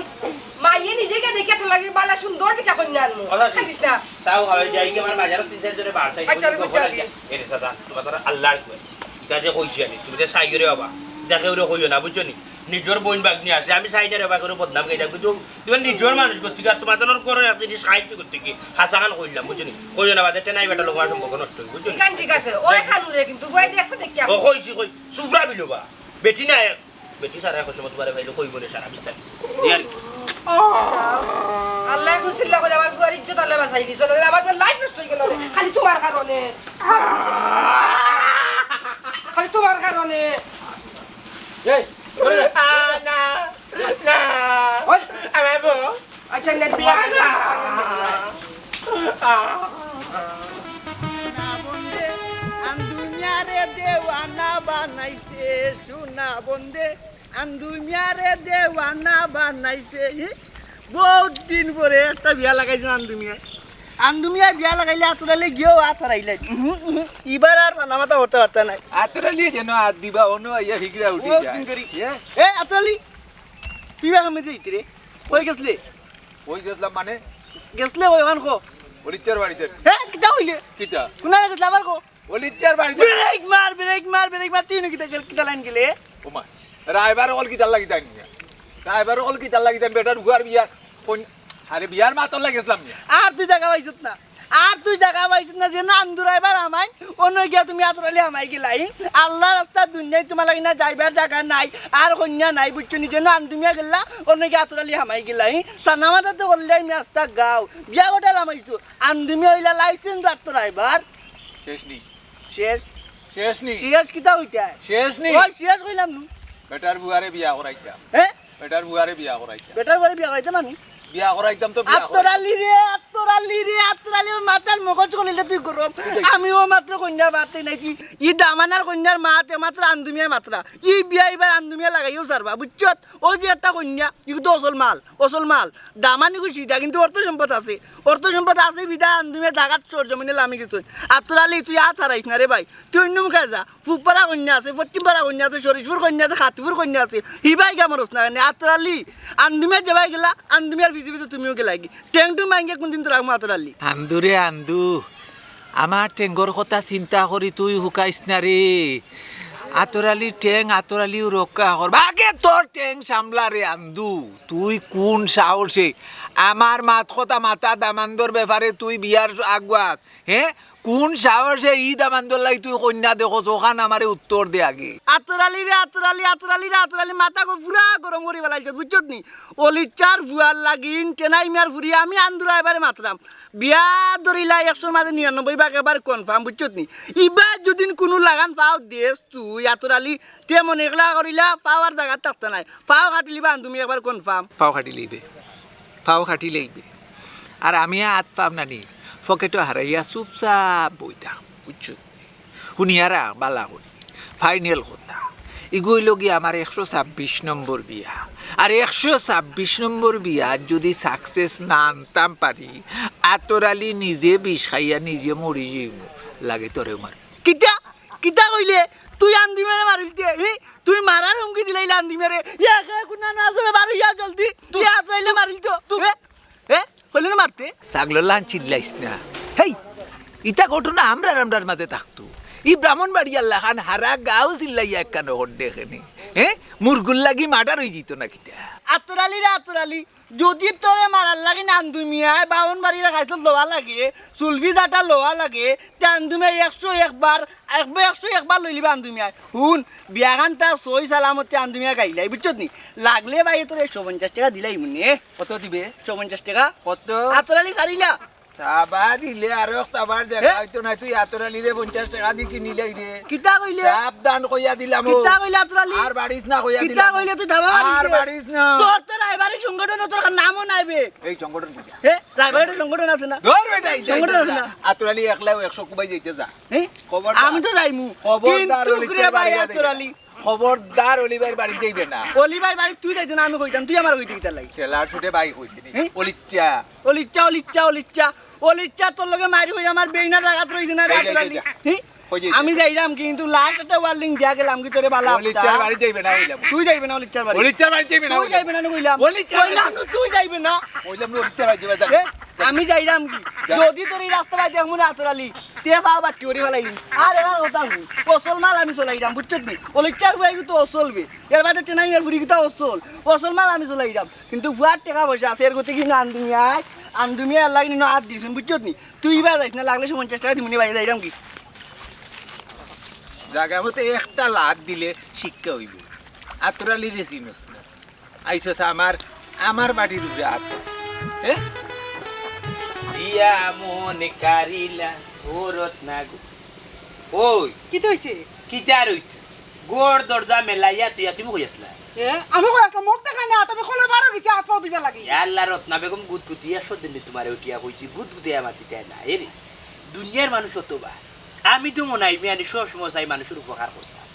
মাইয়ে নিজেকে দেখে তো লাগে বালা সুন্দর দেখা কইনা আনমু খালিস না তাও হবে যাই কি আমার বাজারে 3-4 জনে বার চাই আচ্ছা, বুঝছি। এর সাথে তোমার তারা আল্লাহর কই এটা যে কইছি আমি তুমি যে সাই করে বাবা দেখে ওরে কইও না বুঝছো নি নিজের বোন বাগনি আছে আমি সাইডে রেবা করে বদনাম গাইতা কিন্তু তুমি নিজের মানুষ করতে আর তোমার তোর করে এক জিনিস সাহায্য করতে কি হাসাখান কইলাম বুঝছো নি কইও না বাদে টেনাই বেটা লোক সম্পর্ক নষ্ট হই বুঝছো নি কান ঠিক আছে ওই খানুরে কিন্তু বই দেখছ দেখি ও কইছি কই সুফরা বিলোবা বেটি না বেটি সারা কইছো তোমারে ভাইলো কই বলে সারা বিস্তার ইয়ার আল্লাহ খুশিল্লা করে আমার ফুয়ার ইজ্জত আল্লাহ বাঁচাই দিছ আমার লাইফ নষ্ট হয়ে গেল খালি তোমার কারণে খালি তোমার কারণে এই না না আমার বউ আচ্ছা নেট বিয়া না আন্দুমিয়ারে দেওয়ানা বানাইছে সোনা বন্দে আন্দুমিয়ারে দেওয়ানা বানাইছে বহুত দিন পরে একটা বিয়া লাগাইছে আন্দুমিয়া বিয়া লাগাইলে আতরালে গিয়েও আতরাইলে এবার আর সানা মাথা হতে পারতা নাই আতরা লিয়ে যেন হাত দিবা অন্য ইয়া ফিকরা উঠি বহুত যায় দিন করি ইয়ে, এ আতরালি তুই বা কামে যাইতি রে কই গেছলে ওই গেছলাম মানে গেছলে ওই ওখান কো অলিচার বাড়িতে হে কিতা হইলে কিতা কোনা গেছলে আবার কো অলিচার বাড়িতে ব্রেক মার তুই কিতা লাইন গেলে ওমা রাইবার অল কিতা লাগি তাই নিয়া ড্রাইভার হল কি তার লাগিতাম বেটার বুয়ার বিয়ার আরে বিয়ার মাতন লাগেছিলাম আর তুই জায়গা পাইছত না আর তুই জায়গা পাইছত না যে না আন্দুরাইবার আমাই অন্য গিয়া তুমি আতরালি আমাই গেলাই আল্লাহ রাস্তা দুনিয়ায় তোমার লাগি না যাইবার জায়গা নাই আর কন্যা নাই বুঝছো নিজে না আন্দুমিয়া গেলা অন্য গিয়া আতরালি আমাই গেলাই সানামাতা তো করলে আমি রাস্তা গাও বিয়া গোটা লামাইছো আন্দুমিয়া হইলা লাইসেন্স আতরাইবার শেষ নি শেষ শেষ নি শেষ কিতা হইতা শেষ নি ওই শেষ কইলাম নু বেটার বুয়ারে বিয়া করাইতাম হ্যাঁ বেটার বুয়ারে বিয়া করাইতাম বেটার বাড়ি বিয়া করাইতে মানে বিয়া করাইতাম তো বিয়া আতরালি মাতার মগজ কলিলে তুই গরম আমিও মাত্র কন্যার বাতে নাইছি ই দামানার কন্যার মাতে মাত্র আন্দুমিয়া মাত্রা ই বিয়া এবার আন্দুমিয়া লাগাইও সারবা বুঝছত ও যে একটা কন্যা ইগু তো অসল মাল দামানি কইছি এটা কিন্তু অর্থ সম্পদ আছে বিদা আন্দুমিয়া ঢাকার চোর জমিনে লামি গেছুন আতরালি তুই আত হারাইস না রে ভাই তুই অন্য মুখে যা ফুপপাড়া কন্যা আছে পশ্চিমপাড়া কন্যা আছে শরীরপুর কন্যা আছে খাতিপুর কন্যা আছে হিবাই কামরস না আতরালি আন্দুমিয়া যাবাই গেলা আন্দুমিয়ার ভিজিবিতে তুমিও গেলা কি টেংটু মাইঙ্গে কোনদিন তো রাখবো আতরালি আন্দুরে আন্দু আমার টেঙ্গর কথা চিন্তা করি তুই হুকাইস না রে আতরালি টেং আতরালিও রক্ষা কর আগে তোর টেং সামলা রে আন্দু তুই কোন সাহসে আমার মাথা দামান্দর ব্যাপারে তুই বিয়ার আগুয়াস হ্যাঁ কোন সাহসে ই দামান্দর লাই তুই কন্যা দেখো ওখান আমারে উত্তর দে আগে আতরালি মাথা পুরা গরম করে বেলাইছে বুঝছত নি অলিচার ভুয়ার লাগিন টেনাই মিয়ার ফুরি আমি আন্দুরা এবারে মাত্রাম বিয়া ধরিলা 100 মাঝে 99 ভাগ এবার কনফার্ম বুঝছত নি ইবার যদি কোনো লাগান পাও দেশ তুই আতরালি তে মনে এগলা করিলা পাওয়ার জায়গা থাকতে নাই পাও কাটিলি বা তুমি একবার কনফার্ম পাও খাটি লইবে আর আমি হাত পাম না নি ফকেটো হারাইয়া চুপচাপ বইতা বুঝছো শুনিয়ারা বালা করি ফাইনাল কথা এগুলো গিয়ে আমার 126 নম্বর বিয়া আর 126 নম্বর বিয়া যদি সাকসেস না আনতাম পারি আতরালি নিজে বিষ খাইয়া নিজে মরি যাইব লাগে তোরে মার কিতা কইলে তুই আন্দি মেরে মারিলতে তুই মারার হুমকি দিলাইলে আন্দি মেরে ইয়া কুনা না আসবে বারো ইয়া জলদি তুই আতরাইলে মারিলতো কইলে না মারতে ছাগল লান চিল্লাইস না হেই ইটা ঘটনা আমরার মাঝে থাকতো ই ব্রাহ্মণবাড়ি আল্লাহ খান হারা গাও চিল্লাইয়া একখানে হট দেখেনি মুরগুল লাগি মার্ডার হয়ে যেত না কিতা আতরালি যদি তোরে মারার লাগে নান্দুমিয়ায় বাউন বাড়ি রাখাইতো লোয়া লাগে চুলভি জাটা লোয়া লাগে তান্দুমিয়া 101 বার লইলিবা আন্দুমিয়ায় হুন বিয়াখান তার সই সালামতে আন্দুমিয়া গাইলাই বুঝছত নি লাগলে ভাই তোর 150 টাকা দিলাই মনে কত দিবে 150 টাকা কত আতরালি সারিলা চাবা দিলে আর একটাবার জায়গা হইতো না তুই আতরালি রে 50 টাকা দি কিনিলাই রে কিতা কইলে সাবধান কইয়া দিলাম কিতা কইলে আতরালি আর বাড়িস না কইয়া দিলাম কিতা কইলে তুই ধাবা আর বাড়িস না তোর রাইবারি সংগঠন তোর নামও নাইবে এই সংগঠন কি রাইবারি সংগঠন আছে না ধর বেটা সংগঠন আছে না আতরালি একলাও 100 কুবাই যাইতে যা খবর আমি তো যাইমু খবরদার কিন্তু করে ভাই আতরালি খবরদার অলিভাই বাড়ি যাইবে না অলিভাই বাড়ি তুই যাইতে না আমি কইতাম তুই আমার কইতে কিতা লাগি ঠেলার ছুটে বাই কইছিনি অলিচ্ছা তোর লগে মারি হই আমার বেইনা লাগাত রইছে না আতরালি আমি যাইরাম কিন্তু লাস্ট একটা ওয়ার্নিং দিয়া গেলাম কি তোরে বালা অলিচ্চার বাড়ি যাইবে না হইলাম তুই যাইবে না অলিচ্চার বাড়ি যাইবে না তুই যাইবে না কইলাম কইলাম তুই যাইবে না কইলাম অলিচ্চার বাড়ি যাবে আমি যাইরাম কি যদি তোর এই রাস্তা বাই দেখমু না আতরালি তে বাবা বাটি ওরে ফেলাইলি আর এবার কথা হই অসল মাল আমি চলাইরাম বুঝছত নি অলিচ্চার বুয়াই তো অসলবে এর বাদে টেনাই এর বুড়ি কিটা অসল মাল আমি চলাইরাম কিন্তু বুয়ার টাকা পয়সা আছে এর গতি কি আন্দুমিয়া লাগি না হাত দিছুন বুঝছত নি তুই বা যাইস না লাগলে 50 টাকা দিমুনি বাই যাইরাম কি জায়গা মতো একটা লাত দিলে শিক্ষা হইব আতরালি রে চিনস না আইসস আমার বাড়ির উপরে হাত দিয়া মনে কারিলা ওরত না গো ওই কি তো হইছে কি চার হইছ গোড় দরজা মেলাইয়া তুই তুমি কই আসলা আমি কই আসলাম মুখ দেখাই না তুমি খোলা বারো গেছি হাত পাও দিবা লাগি আল্লাহ রত্না বেগম গুদগুতিয়া সদিন তোমারে উঠিয়া কইছি গুদগুতিয়া মাতি তাই না এরে দুনিয়ার মানুষ হতবা আমি তো মনে হয় আমি সবসময় চাই মানুষের উপকার করতাম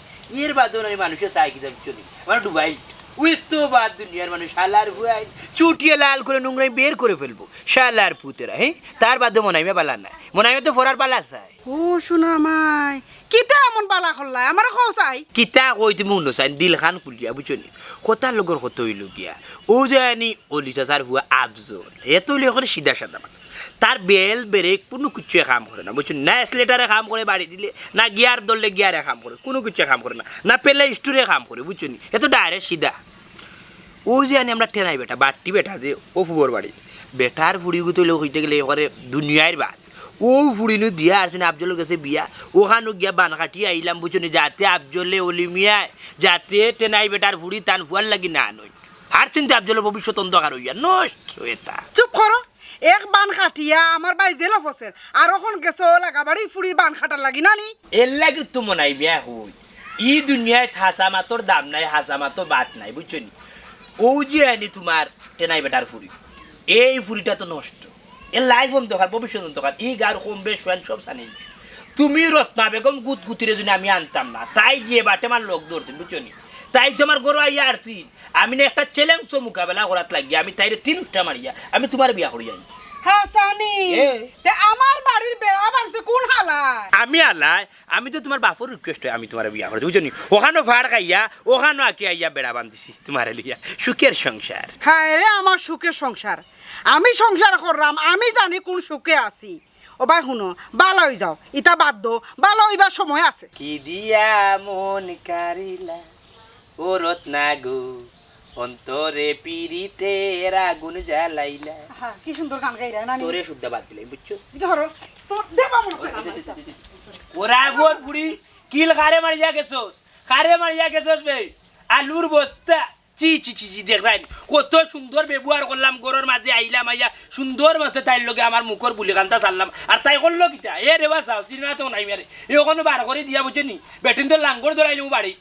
এর বাদেও আমি মানুষের চাই কি চলি মানে ডুবাই উইস্তো বাদ দুনিয়ার মানুষ শালার ভুয়াই চুটিয়ে লাল করে নোংরাই বের করে ফেলবো শালার পুতেরা তার বাদে মনে হয় পালা নাই মনে হয় তো ফোরার পালা চাই ও শোনা মাই কিতা এমন বালা খল্লাই আমার খাও চাই কিতা কই তুমি উন্ন চাই দিল খান খুলিয়া বুঝছো নি কথার লগর কত হইল গিয়া ও জানি অলিটা তার ভুয়া আফজল এত করে সিধা সাদা মানে তার বেল ব্রেক কোনো কিছু কাম করে না বুঝছো না স্লেটারে কাম করে বাড়ি দিলে না গিয়ার দললে গিয়ারে কাম করে কোনো কিছু কাম করে না না পেলে স্টোরে কাম করে বুঝছো নি এত ডাইরেক্ট সিধা ওই যে আনি আমরা টেনাই বেটা বাট্টি বেটা যে ও ফুবর বাড়ি বেটার ফুড়ি গুতো লোক হইতে গেলে এবারে দুনিয়ার বাদ ও ফুড়িনু দিয়া আসছে না আফজলের কাছে বিয়া ওখানে গিয়া বান কাটিয়ে আইলাম বুঝুনি যাতে আফজলে অলিমিয়ায় যাতে টেনাই বেটার ফুড়ি তান ফুয়ার লাগি না নই আর চিন্তা আফজলের ভবিষ্যৎ অন্ধকার হইয়া নষ্ট এটা চুপ করো এক বান খাটিয়া আমার বাই জেলা ফসের আর ওখন গেছো লাগাবাড়ি ফুড়ির বান খাটার লাগি না নি এর লাগি তো মনাই বিয়া হই ই দুনিয়ায় হাসা মাতর দাম নাই হাসা মাতর বাত নাই বুঝছো নি ও যে আনি তোমার টেনাই বেটার ফুড়ি এই ফুড়িটা তো নষ্ট এর লাইফ অন্ধকার ভবিষ্যৎ অন্ধকার এই গার কম বেশ সব জানি তুমি রত্না বেগম গুতগুতিরে যদি আমি আনতাম না তাই যে বাটে আমার লোক ধরতেন বুঝছো নি তাই তোমার গরু আইয়া আসছি আমি না একটা চ্যালেঞ্জ মোকাবেলা করাত লাগিয়া আমি তাইরে 3টা মারিয়া আমি তোমার বিয়া করি যাই হ্যাঁ সানি তে আমার বাড়ির বেড়া ভাঙছে কোন হালায় আমি আলাই আমি তো তোমার বাপর রিকোয়েস্ট আমি তোমার বিয়া করে বুঝছো নি ওখানে ভাড় খাইয়া ওখানে আঁকি আইয়া বেড়া বান্ধিছি তোমার লিয়া সুখের সংসার হ্যাঁ রে আমার সুখের সংসার আমি সংসার করলাম আমি জানি কোন সুখে আছি ও ভাই শুনো ভালো হয়ে যাও ইটা বাদ দো ভালো হইবার সময় আছে কি দিয়া মন কারিলা ও রত্না গো অন্তরে পিরিতে আগুন জ্বালাইলা হ্যাঁ কি সুন্দর গান গাইরা না তোরে শুদ্ধ বাদ দিলাই বুঝছো কি করো তো দেবা মনে করে ওরা গোর বুড়ি কিল কারে মারিয়া গেছস কারে মারিয়া গেছস বে আলুর বস্তা চি চি চি চি দেখবেন কত সুন্দর ব্যবহার করলাম গরুর মাঝে আইলাম আইয়া সুন্দর মতো তাই লগে আমার মুখর বুলি কান্তা চাললাম আর তাই করলো কিটা এ রেবা চাও চিনা তো নাই মারে এ ওখানে বার করে দিয়া বুঝছেনি বেটিন তো লাঙ্গর ধরাইলিম বাড়ি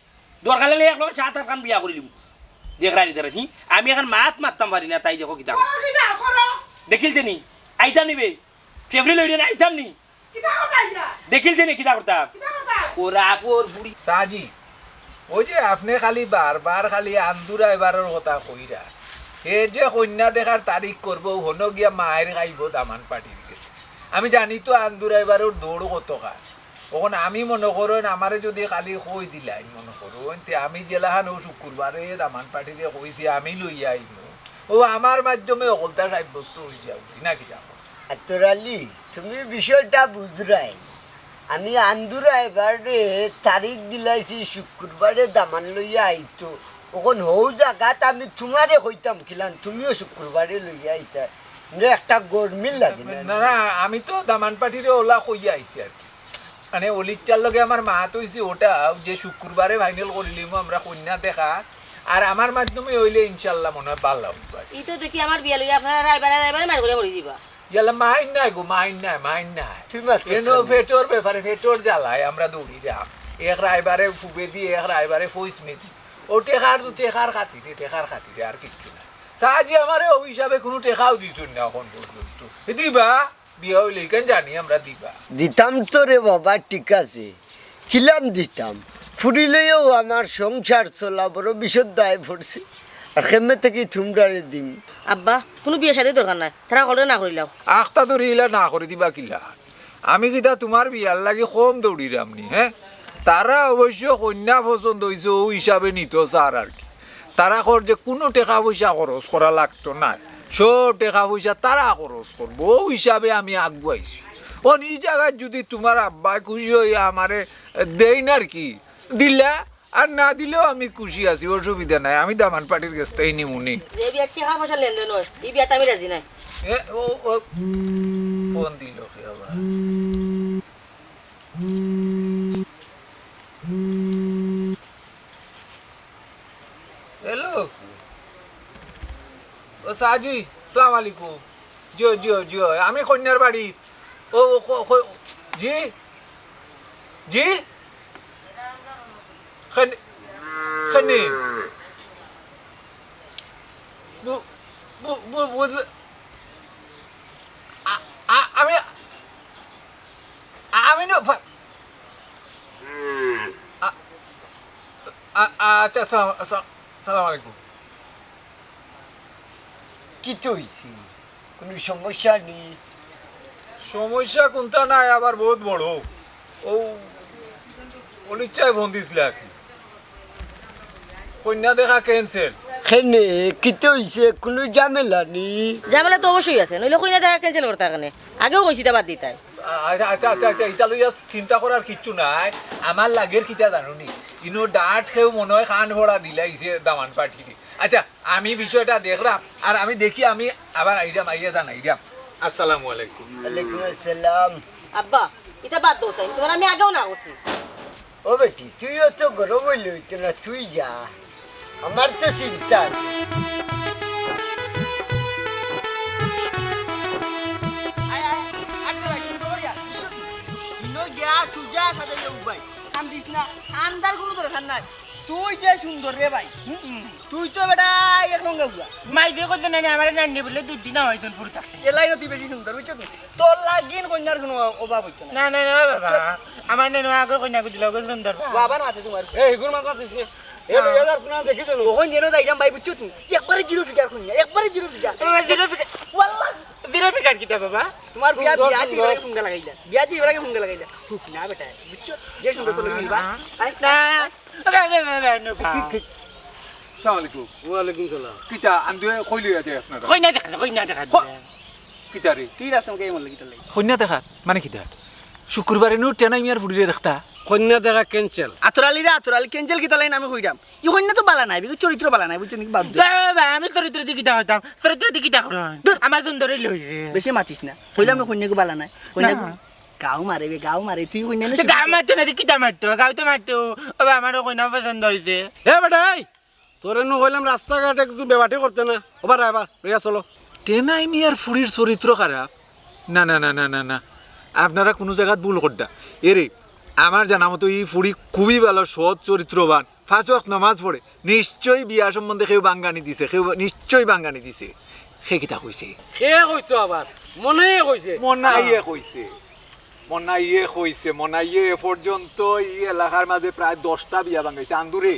দরকার লাগলে এক লোক 7-8 খান বিয়া করিলিম দেখরানি ধরে আমি এখন মাত মারতাম পারি না তাই দেখো কিতা দেখিলতে নি আইতাম নিবে ফেব্রুয়ারি লইলে আইতাম নি দেখিলতে নি কিতা করতাম ওরা ওর বুড়ি সাজি ওই যে আপনি খালি বারবার খালি আন্দুরা এবারের কথা কইরা এ যে কন্যা দেখার তারিখ করবো হনো গিয়া মায়ের খাইব দামান পাটির গেছে আমি জানি তো আন্দুরা এবারের দৌড় কত কার ওখানে আমি মনে করেন আমারে যদি খালি কই দিলাই মনে করুন তে আমি জেলাহান ও শুক্রবারে দামান পাটিরে কইছি আমি লইয়া আইব ও আমার মাধ্যমে অকলতা সাব্যস্ত হয়ে যাও না কি যাবো আতরালি তুমি বিষয়টা বুঝরাই আমি আন্দুরা এবারে তারিখ দিলাইছি শুক্রবারে দামান লইয়া আইতো ওখন হৌ জায়গাত আমি তোমারে কইতাম খিলান তুমিও শুক্রবারে লইয়া আইতা একটা গরমিল লাগে না না আমি তো দামান পাটিরে ওলা কইয়া আইছি আর কি মানে অলিচার লগে আমার মা তো হইছে ওটা যে শুক্রবারে ফাইনাল করিলিম আমরা কন্যা দেখা আর আমার মাধ্যমে হইলে ইনশাল্লাহ মনে হয় ভালো হবে ই তো দেখি আমার বিয়া লইয়া আপনারা রাইবারে মার করে মরি যাবা ইয়ালা মাইন নাই গো মাইন নাই এনো ফেটোর ব্যাপারে ফেটোর জ্বালায় আমরা দৌড়ি যাম এক রাইবারে ফুবে দিয়ে এক রাইবারে ফইস মেদি ও টেকার খাতিরে আর কিচ্ছু না সাজি আমারে ওই হিসাবে কোনো টেকাও দিছুন না এখন পর্যন্ত দিবা বিয়া হইলে কেন জানি আমরা দিতাম তো রে বাবা ঠিক আছে খিলাম দিতাম ফুরিলেও আমার সংসার চলা বড় বিশুদ্ধায় পড়ছে আর খেমে থেকে থুমডারে দিম আব্বা কোনো বিয়ে শাদী দরকার নাই তারা করে না করিলাও আখতা ধরে ইলা না করে দিবা কিলা আমি কিতা তোমার বিয়ার লাগি কম দৌড়িরাম নি হ্যাঁ তারা অবশ্য কন্যা পছন্দ হয়েছে ও হিসাবে নিত স্যার আর কি তারা কর যে কোনো টাকা পয়সা খরচ করা লাগতো না সব টাকা পয়সা তারা খরচ করবো ও হিসাবে আমি আগুয়াইছি ও এই জায়গায় যদি তোমার আব্বা খুশি হইয়া আমারে দেই না আর কি দিলা আর না দিলেও আমি খুশি আছি অসুবিধা নাই আমি দামান পাটির কাছ থেকে নিমুনি যে বিয়া টাকা পয়সা লেনদেন হয় এই বিয়াতে আমি রাজি নাই ও ফোন দিল আবার हेलो ও সাজি আসসালামু আলাইকুম জিও আমি কন্যার বাড়ি ও জি জি খানি আমি আমি আচ্ছা সালাম আলাইকুম কি হইছি কোনো সমস্যা নেই সমস্যা কোনটা নাই আবার বহুত বড় ও অনিচ্ছায় ফোন দিছিল আর কি কন্যা দেখা ক্যান্সেল খেনে কিতে হইছে কোনো ঝামেলা নেই ঝামেলা তো অবশ্যই আছে নইলে কইনা দেখা ক্যান্সেল করতে কানে আগেও কইছি তা বাদ দিতাই আচ্ছা এটা লইয়া চিন্তা করার কিচ্ছু নাই আমার লাগের কিতা জানো নি ইনো ডাঁট খেয়েও মনে হয় কান ভরা দিলাইছে দামান পাঠিয়ে আচ্ছা আমি বিষয়টা দেখলাম আর আমি দেখি আমি আবার আইয়া জানাইলাম। আসসালামু আলাইকুম। ওয়ালাইকুম আসসালাম। আব্বা এটা বাদ দো চাই তোমার আমি আগেও না করছি ও বেটি তুইও তো গরম হইলে হইতো না, তুই যা, আমার তো চিন্তা আছে। তুই যে সুন্দর রে ভাই, তুই তো বেটা এক রঙে বুয়া মাইকে কইতে না আমার নানি বলে 2 দিন হইছন ফুরতা এলাই তুই বেশি সুন্দর বুঝছো তুই, তোর লাগিন কন্যার কোনো অভাব হইতো না। না না না বাবা আমার নানি আগর কইনা কইছিল গো সুন্দর বাবার মাথে তোমার এই গুর মাথা দিস নে এ বেজার কোন দেখিছ না কখন যেন যাইলাম ভাই বুঝছো তুই, একবারে জিরো ফিগার কন্যা, একবারে জিরো ফিগার। জিরো ফিকার কিতা বাবা তোমার বিয়া বিয়া জি এবারে ফুঙ্গা লাগাইলা, বিয়া জি এবারে ফুঙ্গা লাগাইলা, হুক না বেটা বুঝছো, যে সুন্দর তোর মিলবা। না আসসালামু আলাইকুম। ওয়ালাইকুম সালাম। কিতা আন্দুয়ে কইলি আছে আপনারা কইনা দেখা কিতা রে তুই রাস্তা কে মন লাগি তার লাগি কন্যা দেখা মানে কিতা শুক্রবারে নো টেনা মিয়ার ফুড়িরে দেখতা কন্যা দেখা ক্যান্সেল। আতরালি রে আতরালি কেঞ্জেল কি তালাই আমি কইরাম ই কন্যা তো বালা নাই বিকজ চরিত্র বালা নাই বুঝছো নাকি বাদ দে। বাবা আমি চরিত্র দিকে দেখাতাম চরিত্র দিকে দেখুন আমার সুন্দরই লইছে বেশি মাতিস না কইলাম না কন্যাকে বালা নাই, কন্যাকে গাও মারে বে গাও মারে, তুই কন্যা না গাও মারতো না কিতা মারতো গাও তো মারতো বাবা আমারও কইনা পছন্দ হইছে এ বেটা এই তোরে নু কইলাম রাস্তাঘাটে একটু বেবাটি করতে না, ওবার এবার রিয়া চলো। টেনাই মিয়ার ফুড়ির চরিত্র খারাপ? না না না না না না আপনারা কোনো জায়গাত ভুল করতা। এরে আমার জানা মতো এই ফুড়ি খুবই ভালো, সৎ চরিত্রবান, 5 ওয়াক্ত নামাজ পড়ে, নিশ্চয়ই বিয়া সম্বন্ধে কেউ বাঙ্গানি দিছে, কেউ নিশ্চয়ই বাঙ্গানি দিছে। সে কিতা কইছে? কে কইছো আবার মনে কইছে? মনাইয়ে কইছে, মনাইয়ে কইছে, মনাইয়ে এ পর্যন্ত এই এলাকার মাঝে প্রায় 10টা বিয়া বাঙ্গাইছে। আন্দুরে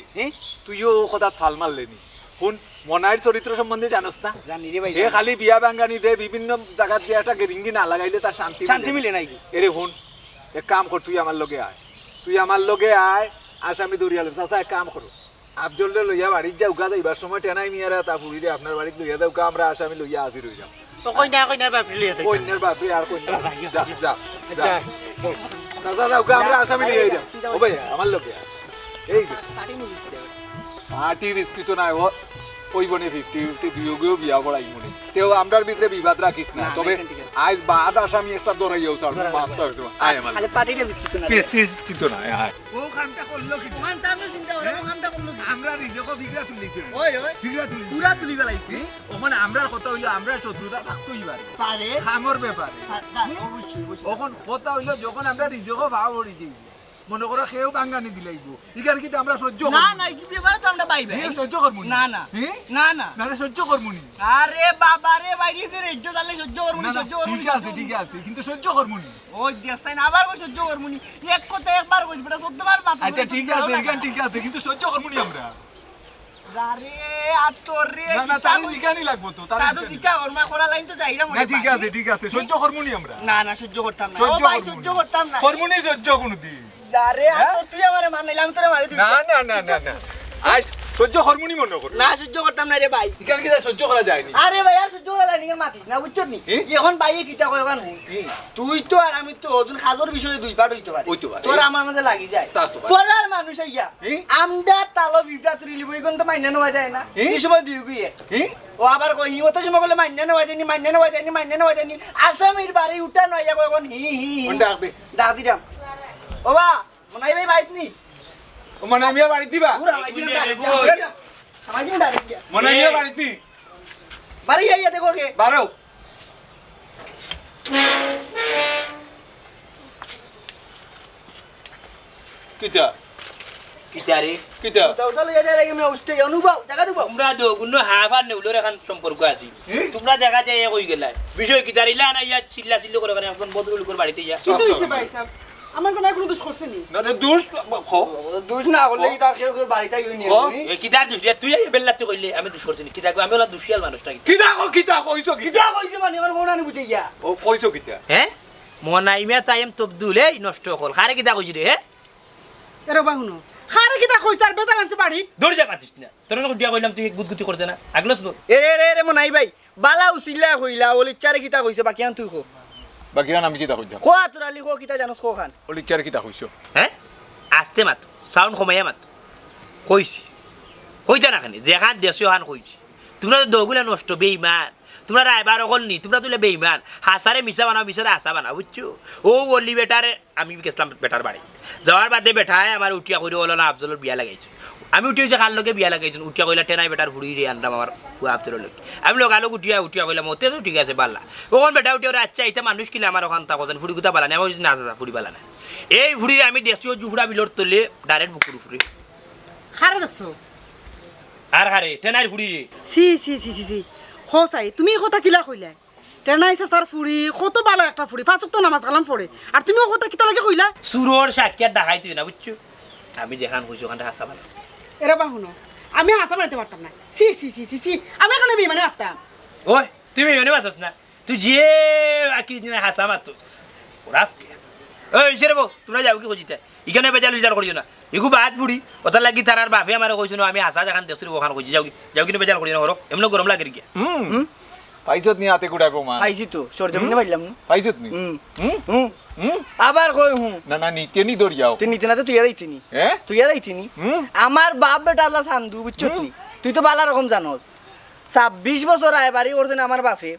তুইও কথা ফাল মারলেনি। শুন মনাইর চরিত্র সম্বন্ধে জানোস না? জানি রে ভাই, এ খালি বিয়া বাঙ্গানি দে বিভিন্ন জায়গা দিয়ে একটা গেরিঙ্গি না লাগাইলে তার শান্তি মিলে নাই। এরে শুন এক কাম কর, তুই আমার লগে আয়, তুই আমার লগে আয়, আসামি দৌড়িয়াল চাচা এক কাম করো, আফজলরে লইয়া বাড়ির যাও গা, যাইবার সময় টেনাই মিয়ারা তা ফুড়িরে আপনার বাড়িতে লইয়া যাও গা, আমরা আসামি লইয়া হাজির হয়ে যাও। কইনার বাপরি লইয়া থাকি কন্যার বাপরে আর কন্যা যা যা যা চাচা যাও গা, আমরা আসামি লইয়া যাও। ও ভাই আমার লগে আয়, এই যে পার্টি বিস্কিট নাই ওই বনে 50-50 দুইও বিয়া করাই মনে তেও আমরার ভিতরে বিবাদ রাখিস না। তবে আজ বাদ আসামি একটা দরাইও স্যার মাছ আয় আমার খালি পাটিলে বিস্কিট না পেছিস কিন্তু না আয় ও খানটা করলো কি খানটা আমি চিন্তা করে ও খানটা করলো কি আমরা রিজকো বিগড়া তুলিছি। ওই ওই বিগড়া তুলি পুরা তুলি বেলাইছি ওখানে আমরার কথা হইলো আমরা শত্রুতা থাকতোই পারে পারে খামর ব্যাপারে। অবশ্যই ওখন কথা হইলো যখন আমরা রিজকো ভাও হরিছি মনে করো কেউ বাঙ্গানি দিলাইব ইগার কিন্তু আমরা সহ্য না করব না কি ব্যাপারে তো আমরা পাইবে সহ্য করব না না না না না সহ্য করব নি। আরে বাবা রে বাইরে যে রেজ্জো তালে সহ্য করব না, নি না, সহ্য করব ঠিক আছে ঠিক আছে কিন্তু সহ্য করব নি। ওই দেখাই না আবার কই সহ্য করব নি এক কথা একবার কইছ বেটা 14 বার মাথা আচ্ছা ঠিক আছে এখান ঠিক আছে কিন্তু সহ্য করব নি আমরা। আরে আতর রে না না তার জিকানি লাগবো তো তা তো শিক্ষা করমা কোলা লাইন তো যাইরা মনে না ঠিক আছে সহ্য করব নি আমরা। না না সহ্য করতাম না ও সহ্য ভাই করবো সহ্য নি। করতাম না করব নি সহ্য কোনদিন। আরে আতর তুই আমারে মান নাইলাম তোরে মারি দিবি না না না না না আজ সহ্য করব নি মনে করো না সহ্য করতাম না রে ভাই ইকান কি সহ্য করা যায়নি। আরে ভাই আর সহ্য করা যায়নি মাতিস না বুঝছস নি এখন বাইয়ে কিতা কয় কান তুই তো আর আমি তো ওজন খাজর বিষয়ে দুই পাট হইতে পারে হইতে পারে। তোর আমার মধ্যে লাগি যায় তা তো পারে। পড়ার মানুষ আইয়া আমদা তালো বিপটা তুলি লিবই কোন তো মাইনা নেওয়া যায় না এই সময় দুই গুইয়ে ও আবার কই হিমত সময় বলে মাইনা নেওয়া যায়নি মাইনা নেওয়া যায়নি মাইনা নেওয়া যায়নি আসামির বাড়ি উঠা নয় কয় কোন হি হি কোন ডাকবে ডাক দিলাম ও বা মনাই ভাই বাইত নি ও মনে আমি বাড়ি দিবা পুরা মাই দিলাম আমাই দিন ডাইরেক্ট মনে আমি বাড়ি দি বাড়ি আইয়া দেখো কে বারো কিতা কিতারে কিতা তাও তাহলে এটা লাগে আমি উঠতে অনুভব জায়গা দেবো তোমরা দোগুনো হাফার নেউলোর এখন সম্পর্ক আছে তোমরা দেখা যায় এ কই গেলা বিষয় কিতারিলা না ইয়া চিল্লা চিল্লি করে করে এখন বদল করে বাড়িতে যা কিন্তু হইছে ভাই সাহেব আমার জানা কোনো দোষ করছে নি না দুষ খো দুষ না হলে কি তার কেউ কেউ বাড়িতে ইউনি এ কিতার দুষ তুই এই বেল্লাতে কইলে আমি দুষ করছিনি কিতা কই আমি হলা দুষিয়াল মানুষটা কিতা কইছো কি কিটা কইছে মানে আমার কোন আনি বুঝে গিয়া ও কইছো কিতা হ্যাঁ মনাইমে তাইম তবদুল এই নষ্ট হল খারে কিতা কইছি রে হ্যাঁ এরে বাহুনো খারে কিটা কইছার বেতাল আনছে বাড়ি দৌড় যা পাচ্ছিস না তোর না দিয়া কইলাম তুই গুদগুতি করতে না আগলস বল এরে রে রে মনাই ভাই বালা উছিলা কইলা ওলি চারে কিটা কইছে বাকি আন তুই কো বাকি আমি কিতা কইছো কো আতরালি কো কিটা জানোস কো খান ওলিচার কিতা কইছো হ্যাঁ আস্তে মাত সাউন্ড কমাইয়া মাত কইছি কইতা না খানি দেখান দেশীয় খান কইছি তোমরা তো দগুলা নষ্ট বেইমান তোমরা রায়বার অকল নি তোমরা তুলে বেইমান হাসারে মিশা বানাও মিশারে হাসা বানাও বুঝছো ও গলি বেটারে আমি গেছিলাম বেটার বাড়ি যাওয়ার বাদে বেটায় আমার উঠিয়া কইরে বলো না আফজলের বিয়া লাগাইছো আমি উঠি হয়েছে কার লগে বিয়া লাগাইছো উঠিয়া কইলা টেনাই বেটার ফুড়ি রে আনলাম আমার ফুয়া আফজলের লোক আমি লোকালো উঠিয়া কইলাম ওতে তো ঠিক আছে বাল্লা ওখান বেটা উঠিয়া ওরা আচ্ছা এটা মানুষ কিলে আমার ওখান তা কথা ফুড়ি গুতা বালা না আমি না ফুড়ি বালা না এই ফুড়ি আমি দেশীয় জুফড়া বিলর তলে ডাইরেক্ট বুকুর ফুড়ি খারে দেখছো আর হারে টেনাই ফুড়ি রে সি সি সি সি সি হসাই তুমি এই কথা কিলা কইলা টেনাই সাসার ফুড়ি কত ভালো একটা ফুড়ি ফাঁসক তো নামাজ কালাম পড়ে আর তুমি ও কথা কিতা লাগে কইলা সুরোর সাক্ষাৎ দেখাই তুই না বুঝছো আমি দেখান কইছি ওখানটা হাসা বালা এরা বা শুনো আমি হাসা বানাইতে পারতাম না সি সি সি সি সি আমি এখানে বেমানে আসতাম ওই তুই মেনে মাতস না তুই যে আকি দিনে হাসা মাতস ওরাফ কে ওই সেরে বউ তোমরা যাও কি খুঁজিতে ইখানে বেজাল বিচার করিও না ইগু বাদ ফুড়ি ওটার লাগি তার আর বাপে আমার কইছো না আমি হাসা দেখান দেখছি ওখান খুঁজি যাও কিনে বেজাল করিও না ওরক এমন গরম লাগে কি পাইছত নি হাতে কুড়া কমা পাইছি তো সরজমিনে পাইলাম না পাইছত নি আবার কই হুম না না নিতে নি দৌড়িয়াও তুই নিতে না তো তুই যাইতিনি হ্যাঁ তুই যাইতিনি আমার বাপ বেটা আল্লাহ সান্দু বুঝছো তুই তো বালা রকম জানোস 26 বছর আয় বাড়ি করছেন আমার বাপে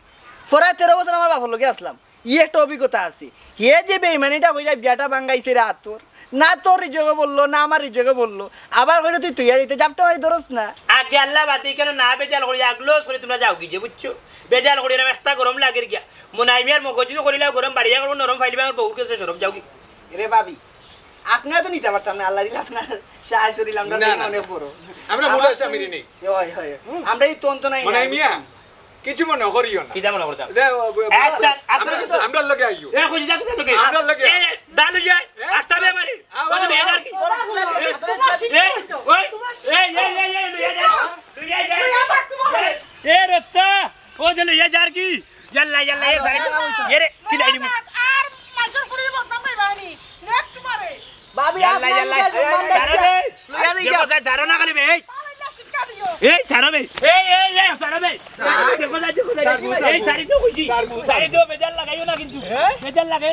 পরে 13 বছর আমার বাপের লগে আসলাম একটা অভিজ্ঞতা আছে হে যে বেইমানিটা কইলা বিয়াটা ভাঙাইছে রে তোর না তোর রিজকে বললো না আমার রিজকে বললো আবার কইলে তুই তুই যাইতে যাবতে পারি ধরস না আগে আল্লাহ বাতি কেন না বেজাল করি আগলো সরে তোমরা যাও কি যে বুঝছো বেজাল করি না একটা গরম লাগে গিয়া মনাইমিয়ার মগজু করিলা গরম বাড়িয়া করব নরম ফাইলিবা আমার বহু কেসে সরব যাও কি রে ভাবি আপনারা তো নিতে পারতাম না আল্লাহ দিলে আপনার সাহায্য দিলাম না অনেক বড় আমরা মুলা স্বামীর নেই হয় হয় আমরা এই তন্ত নাই মানে মিয়া কিছু মনে করিও না কি দাম মনে করতাম আমরা লগে আইও এ কইছি যা তোমরা লগে আমরা লগে এ দালু যায় আস্তাবে আমারে কত মেয়ে আর কি এই ওই এই তুই যা এ রত্তা ও জলে ইয়া যার কি ইয়াল্লা ইয়াল্লা এ সারি এ রে কি লাইনি মু আর মাইসর ফুড়ি বদনাম কইবানি নেক তোমারে ভাবি ইয়াল্লা ইয়াল্লা ছাড়ো বে যে কথা ছাড়ো না খালি বে এই ছাড়ো বে এই ছাড়ো বে দেখো না এই সারি তো কইছি সারি তো বেজাল লাগাইও না কিন্তু বেজাল লাগাই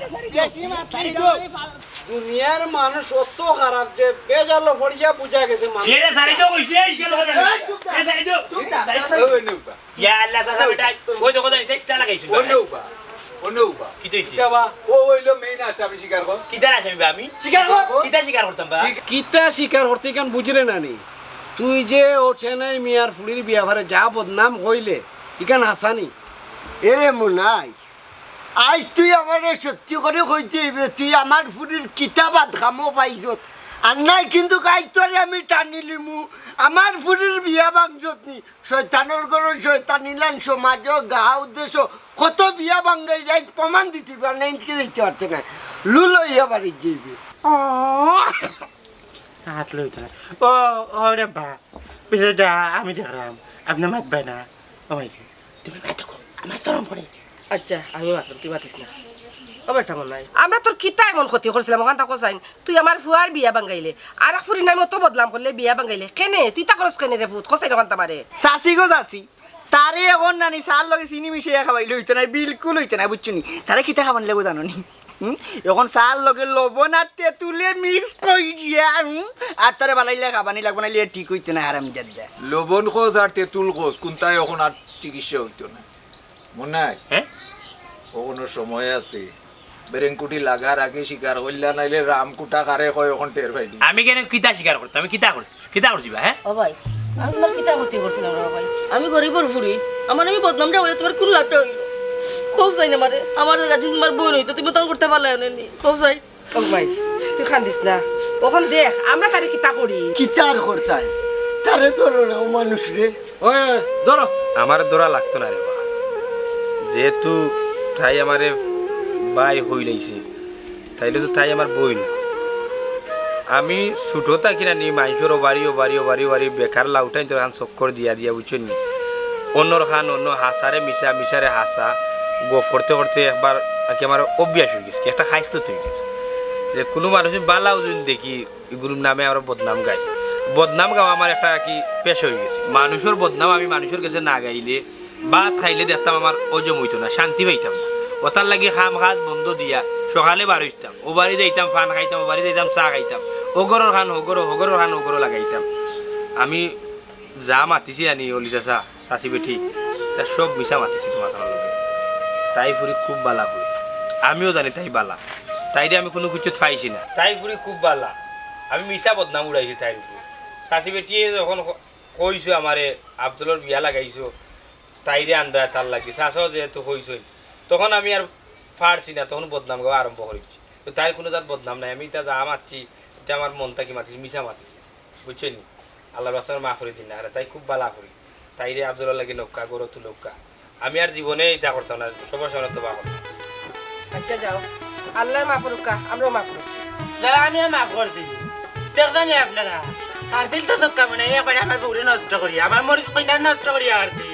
না সারি তো দুনিয়ার মানুষ অত খারাপ যে বেজাল ফড়িয়া বুঝা গেছে মানুষ এ রে সারি তো কইছি এই গেল কথা এই সারি তো ইয়া আল্লাহ সাসা বেটা ওই দেখো না এটা লাগাইছি অনুবা কি কইছি ও হইলো মেইন আসামি স্বীকার কর কিটা আসামি বা আমি স্বীকার কর কিটা স্বীকার করতাম বা কিতা শিকার করতে কেন বুঝলে না নি তুই যে ওঠে নাই মিয়ার ফুলির বিয়া ভারে যা বদনাম হইলে ইকান হাসানি এরে মুনাই আজ তুই আমার সত্যি করে কইতে হইবে তুই আমার ফুরির কিতাবাত খামো পাইছত আর নাই কিন্তু কাজ তোরে আমি টানিলিমু আমার ফুরির বিয়া ভাঙছত নি শয়তানোর ঘর শয়তানিলান সমাজ গাহা উদ্দেশ্য কত বিয়া ভাঙ্গাই যাই প্রমাণ দিতে পারে না ইনকে দিতে পারতে না লুলো ইয়া বাড়ি যাইবে হাত লইতে না ও রে বা বিষয়টা আমি দেখলাম আপনি মাতবে না ও মাইছে তুমি মাত দেখো আমার শরম করে আচ্ছা আমি মাত্র তুই মাতিস না ও বেটা মন নাই আমরা তোর কিতা এমন ক্ষতি করছিলাম ওখান তা কোসাইন তুই আমার ফুয়ার বিয়া বাঙ্গাইলে আর এক ফুরি নাম তো বদলাম করলে বিয়া বাঙ্গাইলে কেনে তুই তা করস কেনে রে ফুত কোসাইন ওখান তামারে চাচি গো চাচি তারে এখন নানি চার লগে চিনি মিশিয়ে খাবাইলে হইতে নাই বিলকুল হইতে নাই বুঝছো নি তারা কিতা খাবার লাগবো জানো নি এখন চার লগে লবণ আর তেঁতুলে মিক্স কই দিয়া আর তারে বানাইলে খাবানি লাগবো নাইলে ঠিক হইতে না আরাম জাত দেয় লবণ খোঁজ আর তেঁতুল খোঁজ কোনটাই এখন আর চিকিৎসা হইতো না মনে হয় হ্যাঁ কোনো সময় আছে বেরেঙ্কুটি লাগার আগে শিকার হইলা নাইলে রামকুটা কারে কয় এখন টের পাইলি আমি কেন কিতা স্বীকার করতাম আমি কিতা করছি বা হ্যাঁ ও ভাই আমি তোমার কিতা ক্ষতি করছিলাম রে ভাই আমি গরিবর ফুরি আমার আমি বদনামটা হইলে তোমার কোন লাভটা হইল খুব চাই না মারে আমার কাছে তোমার বোন হইতো তুমি তখন করতে পারলে না খুব চাই ও ভাই তুই খান্দিস না ওখান দেখ আমরা তারে কিতা করি কিতার করতায় তারে ধরো না ও মানুষ রে ওই ধরো আমার দৌড়া লাগতো না রে বা যেহেতু তাই আমারে বাই হইলাইছে তাইলে তো তাই আমার বই না আমি ছুটো থাকি না নি মাইসর বাড়ি বেকার লাউটাই তো খান চক্কর দিয়া বুঝছেন নি অন্যর খান অন্য হাসারে মিশারে হাসা গোফ করতে করতে একবার আর কি আমার অভ্যাস হয়ে গেছে একটা খাইছিল তো হয়ে গেছে যে কোনো মানুষ বালাও যদি দেখি এগুলোর নামে আমার বদনাম গাওয়া আমার একটা কি পেশা হয়ে গেছে মানুষের বদনাম আমি মানুষের কাছে না গাইলে ভাত খাইলে দেখতাম আমার অজম হইতো না শান্তি পাইতাম না ওটার লাগে খাম খাজ বন্ধ দিয়া সকালে বার হইতাম ও বাড়ি যাইতাম ফান খাইতাম ও বাড়ি যাইতাম চা খাইতাম ওগরর খান ওগরো লাগাইতাম আমি যা মাতিছি আনি অলি চাচা চাচি বেঠি তা সব মিশা মাতিছি তোমার লগে তাই ফুরি খুব বালা ফুরি আমিও জানি তাই বালা তাইরে আমি কোনো কিছু পাইছি না তাই ফুরি খুব বালা আমি মিশা বদনাম উড়াইছি তাই ফুরি চাচি বেটিয়ে যখন কইছো আমারে আব্দুলের বিয়া লাগাইছো তাইরে আন্দা তার লাগি চাচাও যেহেতু হইছই তখন আমি আর পারছি না তখন বদনাম গাওয়া আরম্ভ করেছি তো তাই কোনো তার বদনাম নাই আমি তা যা মারছি এটা আমার মনটা কি মাতিছি মিশা মাতিছি বুঝছেন আল্লাহ রাস্তার মা করে দিন না তাই খুব বালা করি তাইরে আব্দুল্লাহ লাগে নৌকা গরো তো নৌকা আমি আর জীবনে এটা করতাম না সবার সামনে তো বা করতাম আচ্ছা যাও আল্লাহ মাফ করুকা আমরাও মাফ করছি দাদা আমিও মাফ করছি দেখছেন আপনারা আর দিল তো দক্কা মানে একবারে আমার বউরে নষ্ট করি আমার মরিচ কইনা নষ্ট করি আর দিল